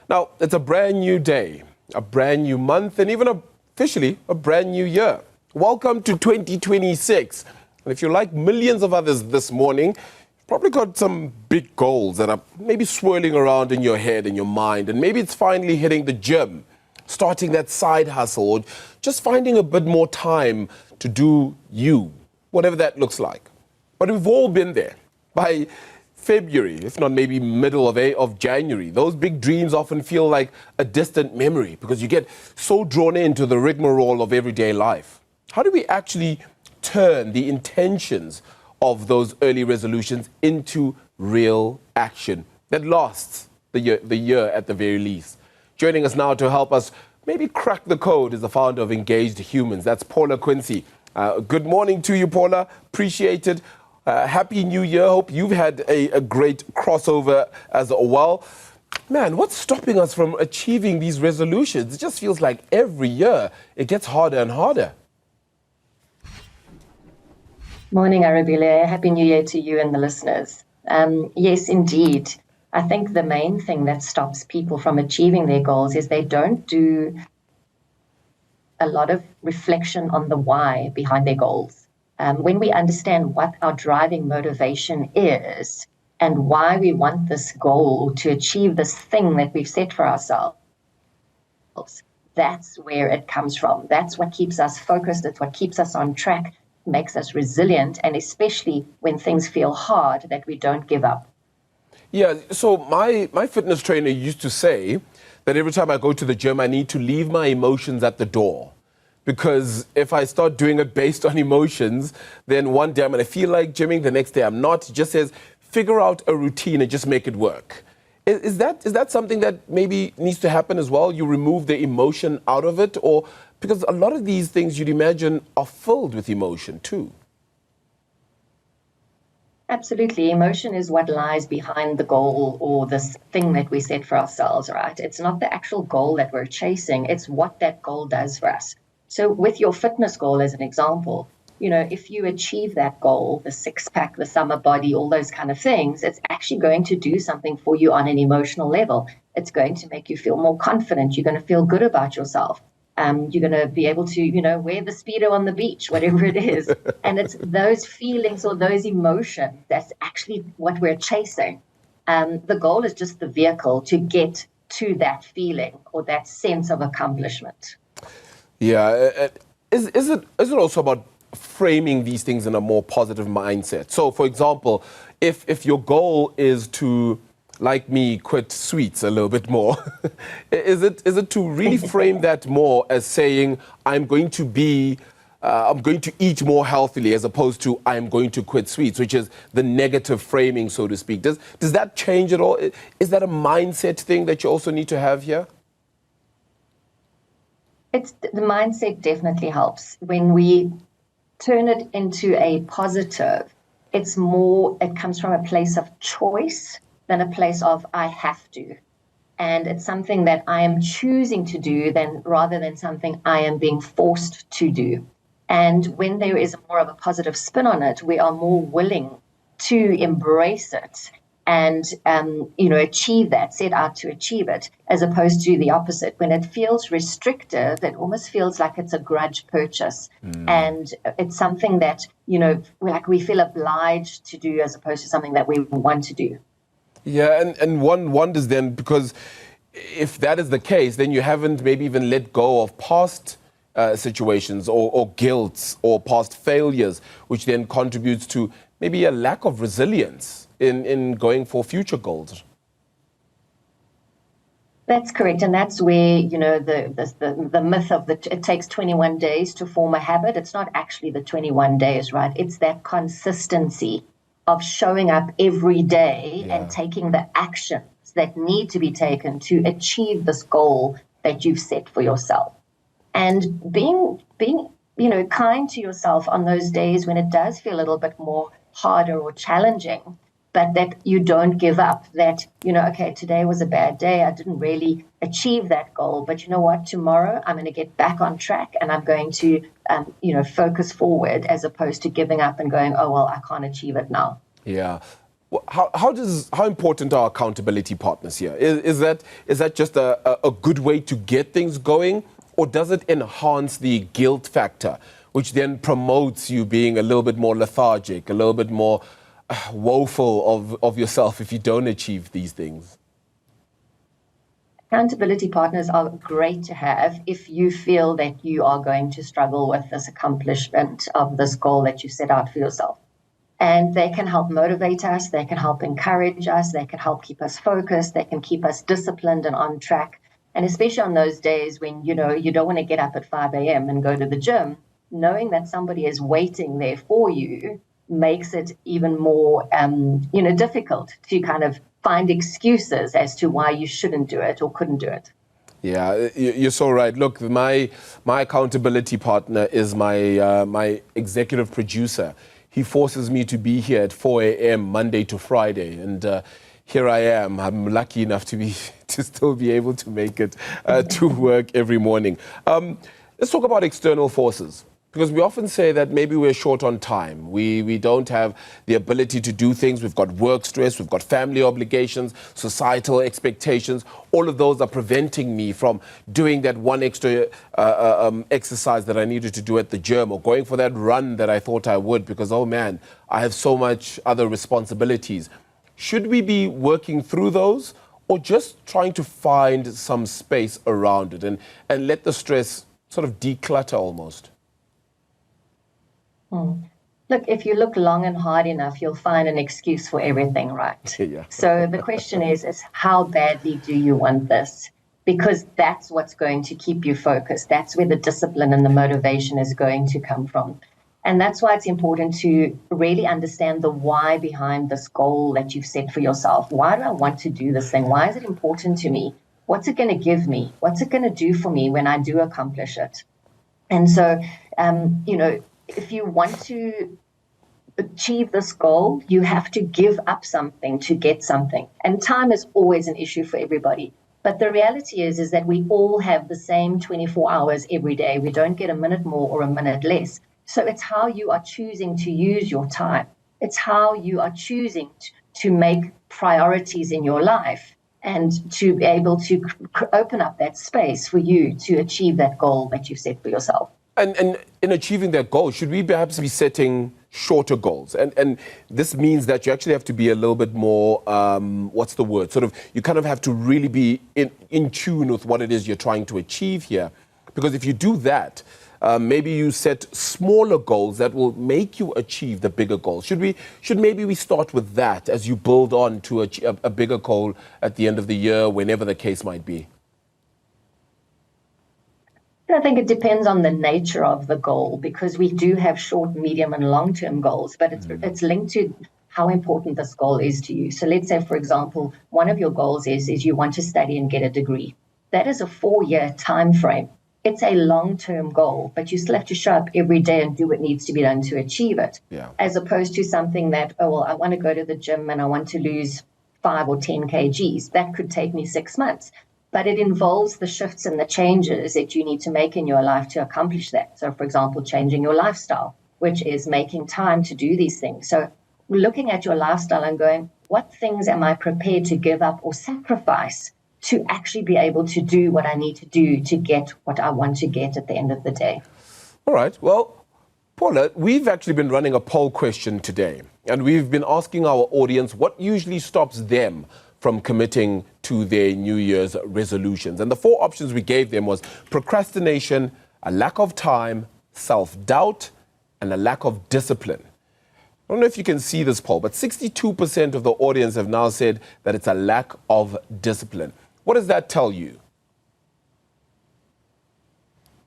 Now, it's a brand new day, a brand new month, and even officially a brand new year. Welcome to 2026. And if you're like millions of others this morning, you've probably got some big goals that are maybe swirling around in your head and your mind. And maybe it's finally hitting the gym, starting that side hustle, or just finding a bit more time to do you, whatever that looks like. But we've all been there. By February, if not maybe middle of January, those big dreams often feel like a distant memory because you get so drawn into the rigmarole of everyday life. How do we actually turn the intentions of those early resolutions into real action that lasts the year at the very least? Joining us now to help us maybe crack the code is the founder of Engaged Humans. That's Paula Quinsee. Good morning to you, Paula. Appreciate it. Happy New Year. Hope you've had a great crossover as well. Man, what's stopping us from achieving these resolutions? It just feels like every year it gets harder and harder. Morning, Arabile. Happy New Year to you and the listeners. Yes, indeed. I think the main thing that stops people from achieving their goals is they don't do a lot of reflection on the why behind their goals. When we understand what our driving motivation is and why we want this goal to achieve this thing that we've set for ourselves, that's where it comes from. That's what keeps us focused. It's what keeps us on track, makes us resilient, and especially when things feel hard, that we don't give up. Yeah, so my fitness trainer used to say that every time I go to the gym, I need to leave my emotions at the door. Because if I start doing it based on emotions, then one day I'm going to feel like gymming, the next day I'm not. It just says, figure out a routine and just make it work. Is that something that maybe needs to happen as well? You remove the emotion out of it? Or because a lot of these things you'd imagine are filled with emotion too. Absolutely. Emotion is what lies behind the goal or this thing that we set for ourselves, right? It's not the actual goal that we're chasing. It's what that goal does for us. So with your fitness goal as an example, if you achieve that goal, the six-pack, the summer body, all those kind of things, it's actually going to do something for you on an emotional level. It's going to make you feel more confident. You're going to feel good about yourself. You're going to be able to, wear the Speedo on the beach, whatever it is. And it's those feelings or those emotions that's actually what we're chasing. The goal is just the vehicle to get to that feeling or that sense of accomplishment. Yeah. Is it also about framing these things in a more positive mindset? So, for example, if your goal is to, like me, quit sweets a little bit more, is it to really frame that more as saying, I'm going to eat more healthily as opposed to I'm going to quit sweets, which is the negative framing, so to speak. Does that change at all? Is that a mindset thing that you also need to have here? The mindset definitely helps. When we turn it into a positive, it comes from a place of choice than a place of I have to. And it's something that I am choosing to do rather than something I am being forced to do. And when there is more of a positive spin on it, we are more willing to embrace it and achieve that, set out to achieve it, as opposed to the opposite. When it feels restrictive, it almost feels like it's a grudge purchase. And it's something that, we feel obliged to do as opposed to something that we want to do. Yeah, and one wonders then, because if that is the case, then you haven't maybe even let go of past situations or guilt or past failures, which then contributes to maybe a lack of resilience in going for future goals. That's correct. And that's where, the myth of it takes 21 days to form a habit. It's not actually the 21 days, right? It's that consistency of showing up every day and taking the actions that need to be taken to achieve this goal that you've set for yourself. And being kind to yourself on those days when it does feel a little bit more harder or challenging, but that you don't give up, that, okay, today was a bad day. I didn't really achieve that goal, but you know what? Tomorrow I'm going to get back on track and I'm going to, focus forward as opposed to giving up and going, oh, well, I can't achieve it now. Yeah. How important are accountability partners here? Is that just a good way to get things going, or does it enhance the guilt factor, which then promotes you being a little bit more lethargic, a little bit more woeful of yourself if you don't achieve these things? Accountability partners are great to have if you feel that you are going to struggle with this accomplishment of this goal that you set out for yourself. And they can help motivate us, they can help encourage us, they can help keep us focused, they can keep us disciplined and on track. And especially on those days when, you don't want to get up at 5 a.m. and go to the gym, knowing that somebody is waiting there for you makes it even more, difficult to kind of find excuses as to why you shouldn't do it or couldn't do it. Yeah, you're so right. Look, my accountability partner is my executive producer. He forces me to be here at 4 a.m. Monday to Friday, and here I am. I'm lucky enough to still be able to make it to work every morning. Let's talk about external forces, because we often say that maybe we're short on time. We don't have the ability to do things. We've got work stress, we've got family obligations, societal expectations. All of those are preventing me from doing that one extra exercise that I needed to do at the gym, or going for that run that I thought I would, because, oh man, I have so much other responsibilities. Should we be working through those, or just trying to find some space around it and let the stress sort of declutter almost? Look, if you look long and hard enough, you'll find an excuse for everything, right? Yeah. So the question is how badly do you want this? Because that's what's going to keep you focused. That's where the discipline and the motivation is going to come from. And that's why it's important to really understand the why behind this goal that you've set for yourself. Why do I want to do this thing? Why is it important to me? What's it going to give me? What's it going to do for me when I do accomplish it? And so, if you want to achieve this goal, you have to give up something to get something. And time is always an issue for everybody. But the reality is that we all have the same 24 hours every day. We don't get a minute more or a minute less. So it's how you are choosing to use your time. It's how you are choosing to make priorities in your life and to be able to open up that space for you to achieve that goal that you've set for yourself. And in achieving that goal, should we perhaps be setting shorter goals? And this means that you actually have to be a little bit more, you kind of have to really be in tune with what it is you're trying to achieve here. Because if you do that, maybe you set smaller goals that will make you achieve the bigger goals. Should maybe we start with that as you build on to a bigger goal at the end of the year, whenever the case might be? I think it depends on the nature of the goal, because we do have short, medium, and long-term goals, but it's linked to how important this goal is to you. So let's say, for example, one of your goals is you want to study and get a degree. That is a 4-year time frame. It's a long-term goal, but you still have to show up every day and do what needs to be done to achieve it. Yeah. As opposed to something that, I want to go to the gym and I want to lose 5 or 10 kgs. That could take me 6 months. But it involves the shifts and the changes that you need to make in your life to accomplish that. So, for example, changing your lifestyle, which is making time to do these things. So looking at your lifestyle and going, what things am I prepared to give up or sacrifice to actually be able to do what I need to do to get what I want to get at the end of the day? All right. Well, Paula, we've actually been running a poll question today, and we've been asking our audience what usually stops them from committing to their New Year's resolutions. And the 4 options we gave them was procrastination, a lack of time, self-doubt, and a lack of discipline. I don't know if you can see this poll, but 62% of the audience have now said that it's a lack of discipline. What does that tell you?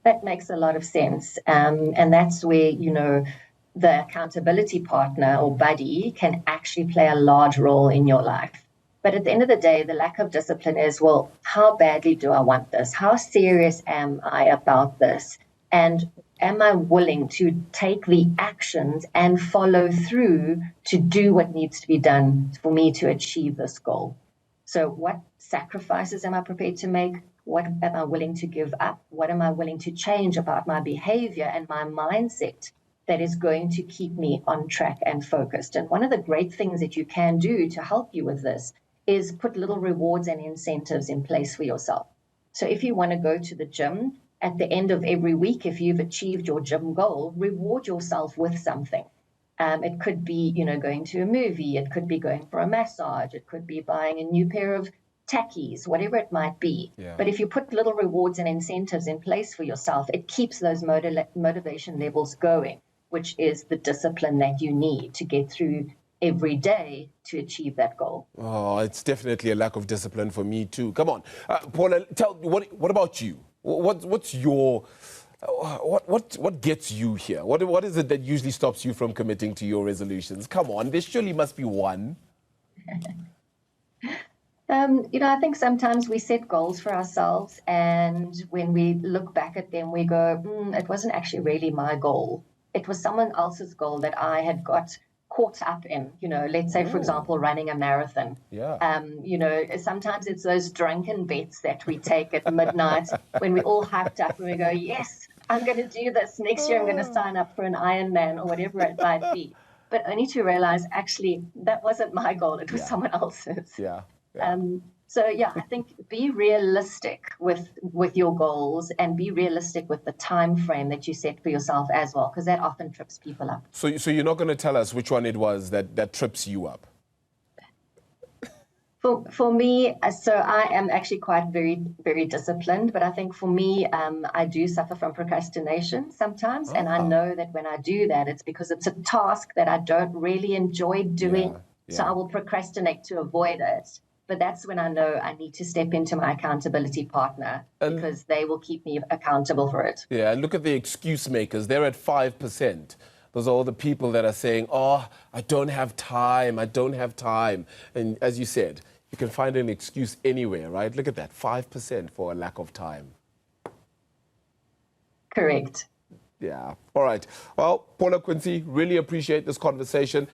That makes a lot of sense. And that's where, the accountability partner or buddy can actually play a large role in your life. But at the end of the day, the lack of discipline is, well, how badly do I want this? How serious am I about this? And am I willing to take the actions and follow through to do what needs to be done for me to achieve this goal? So what sacrifices am I prepared to make? What am I willing to give up? What am I willing to change about my behavior and my mindset that is going to keep me on track and focused. And one of the great things that you can do to help you with this is put little rewards and incentives in place for yourself. So if you want to go to the gym, at the end of every week, if you've achieved your gym goal, reward yourself with something. It could be, going to a movie. It could be going for a massage. It could be buying a new pair of tackies, whatever it might be. Yeah. But if you put little rewards and incentives in place for yourself, it keeps those motivation levels going, which is the discipline that you need to get through every day to achieve that goal. Oh, it's definitely a lack of discipline for me too. Come on, Paula, what about you? What's your what gets you here? What is it that usually stops you from committing to your resolutions? Come on, there surely must be one. I think sometimes we set goals for ourselves, and when we look back at them, we go, it wasn't actually really my goal. It was someone else's goal that I had got caught up in, let's say, for example, running a marathon. Yeah. Sometimes it's those drunken bets that we take at midnight when we're all hyped up and we go, yes, I'm going to do this. Next year, I'm going to sign up for an Ironman or whatever it might be. But only to realize, actually, that wasn't my goal. It was someone else's. Yeah. I think be realistic with your goals, and be realistic with the time frame that you set for yourself as well, because that often trips people up. So you're not going to tell us which one it was that trips you up? For me, so I am actually quite very, very disciplined, but I think for me, I do suffer from procrastination sometimes. And I know that when I do that, it's because it's a task that I don't really enjoy doing. Yeah. So I will procrastinate to avoid it. But that's when I know I need to step into my accountability partner, because they will keep me accountable for it. Yeah, and look at the excuse makers. They're at 5%. Those are all the people that are saying, oh, I don't have time. And as you said, you can find an excuse anywhere, right? Look at that, 5% for a lack of time. Correct. Yeah. All right. Well, Paula Quinsee, really appreciate this conversation.